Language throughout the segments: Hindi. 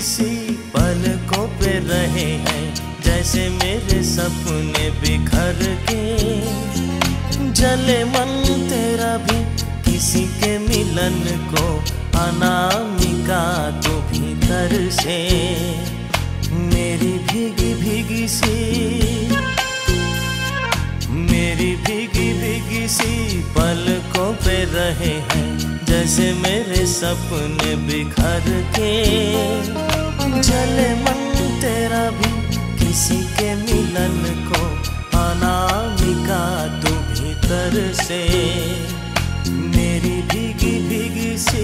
सी पलकों पे रहे हैं, जैसे मेरे सपने बिखर के। जले मन तेरा भी किसी के मिलन को, अनामिका तू भीतर से। मेरी भीगी भीगी सी, मेरी भीगी भीगी सी पलकों पे रहे हैं, जैसे मेरे सपने बिखर के। जले मन तेरा भी किसी के मिलन को, अनामिका तू भीतर से। मेरी भीगी भीगी सी।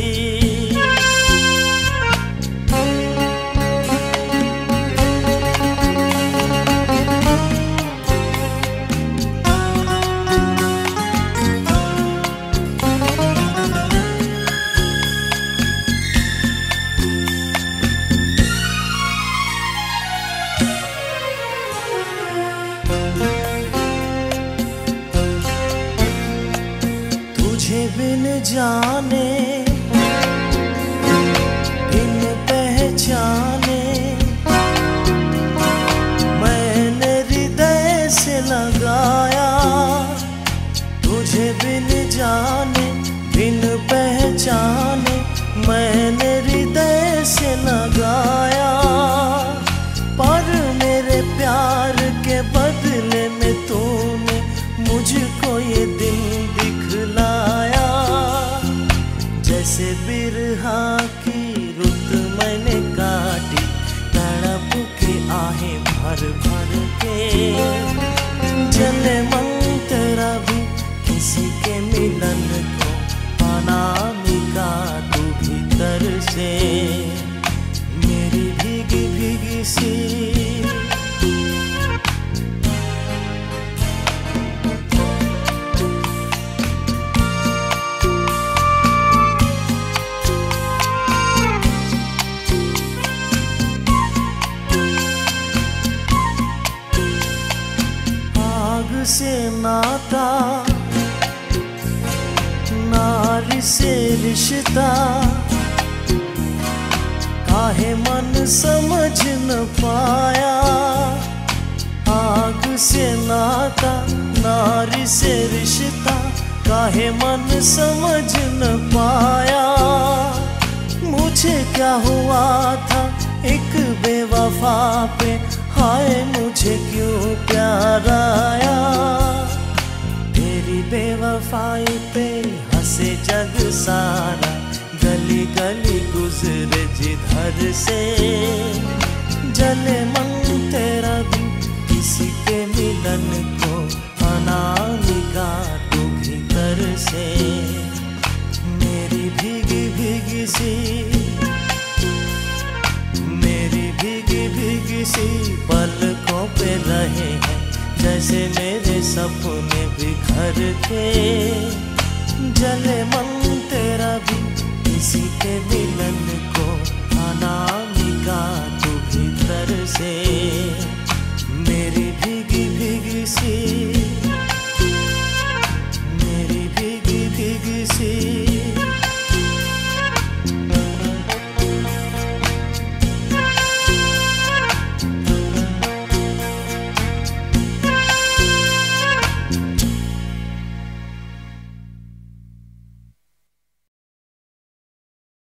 तुझे बिन जाने, बिन पहचाने, मैंने हृदय से लगाया। तुझे बिन जाने, बिन पहचाने, मैंने हृदय से लगाया। पर मेरे प्यार के बदले में तूने मुझको ये दिल दिखलाया। जैसे बिरहा की रुत मैंने काटी, तड़प के आहें भर भर के। जले मन तेरा भी किसी के मिलन को, अनामिका तू भीतर से। मेरी भीगी भीगी सी। आग से नाता, नारी से रिश्ता, काहे मन समझ न पाया। आग से नाता, नारी से रिश्ता, काहे मन समझ न पाया। मुझे क्या हुआ था एक बेवफा पे, हाय मुझे क्यों प्यार आया। तेरी बेवफाई पे हंसे जग सारा, गली गली गुजरे जिधर से। जले मन तेरा भी किसी के मिलन को, अनामिका तू भीतर से। मेरी भीगी भीगी सी, मेरी भीगी भीगी सी पलकों पे रहे हैं, जैसे मेरे सपने बिखर के। जले मन तेरा भी किसी के मिलन को, अनामिका तू भीतर से। मेरी भीगी भीगी सी।